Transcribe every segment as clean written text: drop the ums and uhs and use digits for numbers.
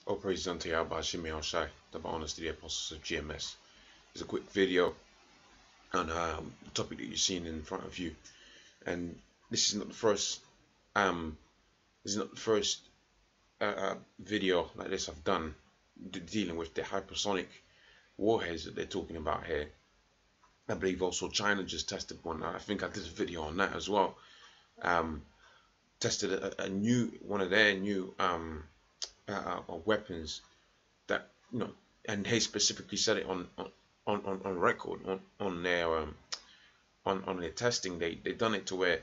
All praise unto Yahweh Shemi Al Shai, the bonus to the apostles of GMS. It's a quick video on the topic that you're seeing in front of you, and this is not the first um video like this I've done dealing with the hypersonic warheads that they're talking about here. I believe also China just tested one. I think I did a video on that as well. Tested a new one of their new weapons that and they specifically said it on record on their testing. They done it to where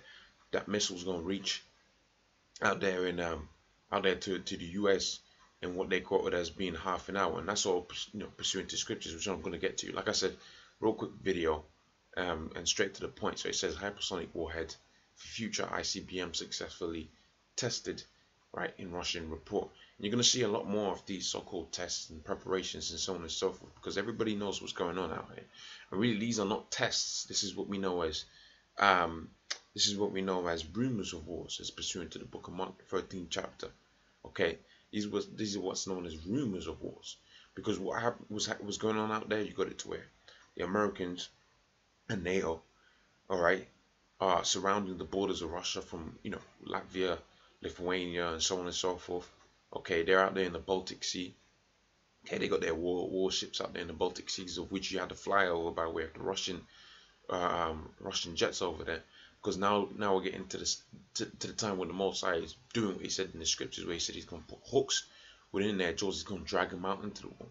that missile's gonna reach out there to the US in what they quoted as being half an hour, and that's all pursuant to scriptures, which I'm gonna get to. Like I said, real quick video, and straight to the point. So it says hypersonic warhead for future ICBM successfully tested, right, in Russian report. And you're going to see a lot more of these so-called tests and preparations and so on and so forth, because everybody knows what's going on out here. And really, these are not tests. This is what we know as rumors of wars, as pursuant to the book of Mark 13th chapter. Okay, these are what's known as rumors of wars, because what was going on out there, you got it to where the Americans and NATO, all right, are surrounding the borders of Russia from Latvia, Lithuania, and so on and so forth. Okay, they're out there in the Baltic Sea. Okay, they got their warships out there in the Baltic Seas, of which you had to fly over by way of the Russian jets over there. Because now we're getting to the time when the Most High is doing what he said in the scriptures, where he said he's going to put hooks within their jaws. He's going to drag them out into the wall,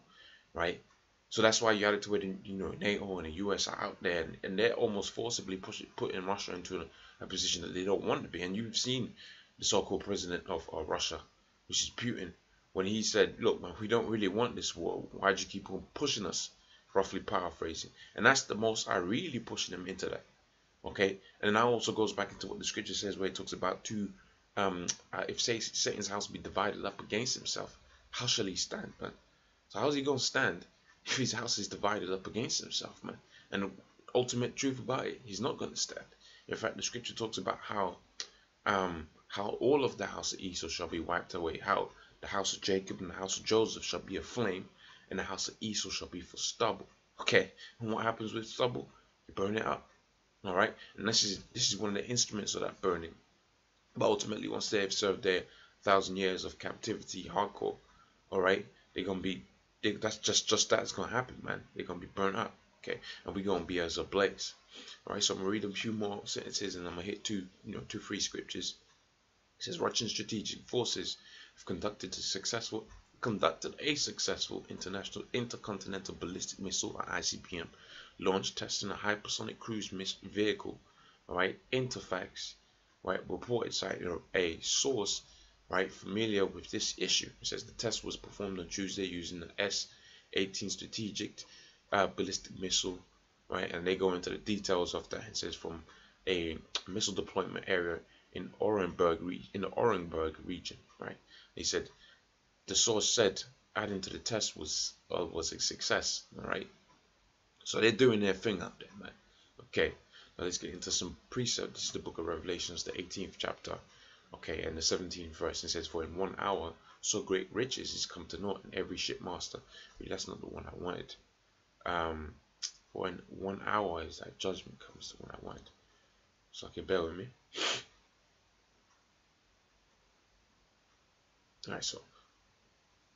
right? So that's why you had it to where NATO and the US are out there, and they're almost forcibly putting Russia into a position that they don't want to be. And you've seen the so-called president of Russia, which is Putin, when he said, "Look, man, we don't really want this war. Why'd you keep on pushing us?" Roughly paraphrasing, and that's the Most High really pushing them into that. Okay, and that also goes back into what the scripture says, where it talks about if Satan's house be divided up against himself, how shall he stand, man? So how's he gonna stand if his house is divided up against himself, man? And the ultimate truth about it, he's not gonna stand. In fact, the scripture talks about how all of the house of Esau shall be wiped away, how the house of Jacob and the house of Joseph shall be a flame, and the house of Esau shall be for stubble. Okay, and what happens with stubble? You burn it up. All right, and this is one of the instruments of that burning. But ultimately, once they have served their 1,000 years of captivity, hardcore, all right, they're gonna be. That's just that's gonna happen, man. They're gonna be burnt up. Okay, and we're gonna be as a blaze. All right, so I'm gonna read a few more sentences, and I'm gonna hit two free scriptures. It says Russian strategic forces have conducted a successful international intercontinental ballistic missile, or ICBM, launch testing a hypersonic cruise vehicle. All right, Interfax, right, reported citing a source, right, familiar with this issue. It says the test was performed on Tuesday using the S-18 strategic ballistic missile, right, and they go into the details of that. It says from a missile deployment area in the Orenburg region, right. They said the source said adding to the test was a success. All right, so they're doing their thing out there, man. Okay, now let's get into some precept. This is the book of Revelations, the 18th chapter, okay, and the 17th verse. It says, "For in 1 hour so great riches is come to naught, and every shipmaster." Really, that's not the one I wanted. For in 1 hour is that judgment comes, the one I wanted. So okay, bear with me. All right, so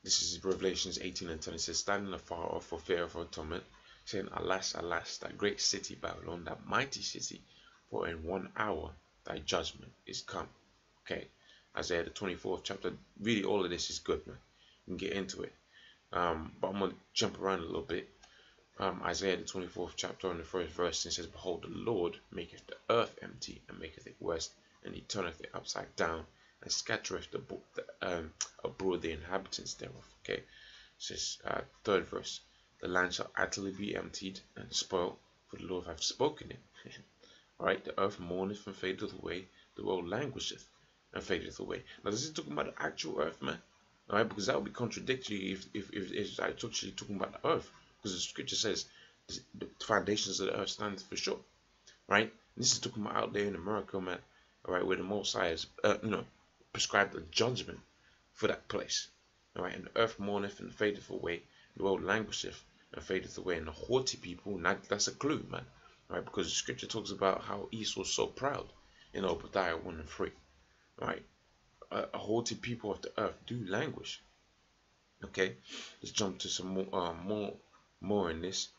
this is Revelations 18 and 10. It says, "Standing afar off for fear of her torment, saying, Alas, alas, that great city Babylon, that mighty city, for in 1 hour thy judgment is come." Okay, Isaiah the 24th chapter. Really, all of this is good, man. You can get into it. But I'm gonna jump around a little bit. Isaiah the 24th chapter, in the first verse, it says, "Behold, the Lord maketh the earth empty, and maketh it waste, and he turneth it upside down, and scattereth abroad the inhabitants thereof." Okay, it says third verse, "The land shall utterly be emptied and spoiled, for the Lord hath spoken it." All right, "The earth mourneth and fadeth away, the world languisheth and fadeth away." Now this is talking about the actual earth, man. All right, because that would be contradictory if it's actually talking about the earth, because the scripture says the foundations of the earth stand for sure, right? And this is talking about out there in America, man. All right, where the Most High has prescribed a judgment for that place. Alright, and the earth mourneth and fadeth away, the world languisheth and fadeth away, and the haughty people, and that's a clue, man. Right, because the scripture talks about how Esau was so proud in Obadiah 1 and 3. Right, a haughty people of the earth do languish. Okay, let's jump to some more in this.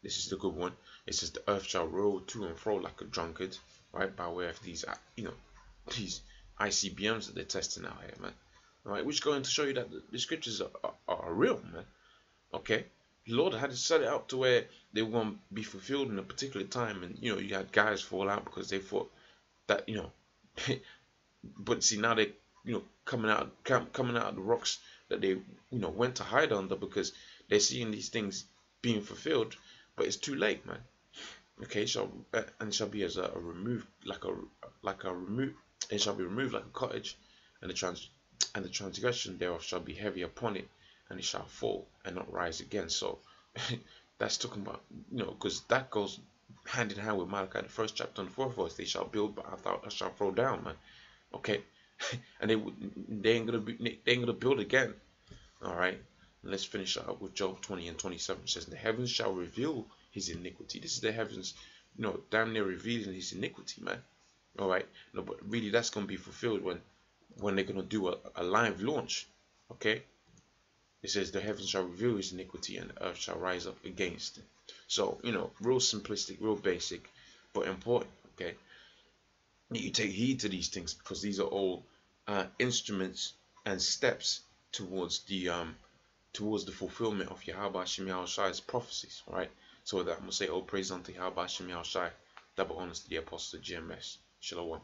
This is the good one. It says the earth shall roll to and fro like a drunkard, right? By way of these, these ICBMs that they're testing out here, man. All right, which going to show you that the scriptures are real, man. Okay, the Lord had to set it up to where they were going to be fulfilled in a particular time, and you had guys fall out because they thought that but see now they coming out of the rocks that they went to hide under, because they're seeing these things being fulfilled, but it's too late, man. Okay, it shall be as a removed like a remove, it shall be removed like a cottage, and the transgression thereof shall be heavy upon it, and it shall fall and not rise again. So that's talking about, because that goes hand in hand with Malachi, the first chapter and the fourth verse. They shall build, but I shall throw down, man. Okay, and they ain't gonna build again. All right, let's finish up with Job 20 and 27. It says, "The heavens shall reveal his iniquity." This is the heavens, damn near revealing his iniquity, man. All right, no, but really that's gonna be fulfilled when they're gonna do a live launch. Okay, it says the heavens shall reveal his iniquity and the earth shall rise up against it. So real simplistic, real basic, but important. Okay, you take heed to these things, because these are all instruments and steps towards the fulfillment of Yahweh Shem Shai's prophecies. Right. So that I'm gonna say, "Oh, praise unto Yahweh Shem Shai, double honors to the apostle GMS." Shalom.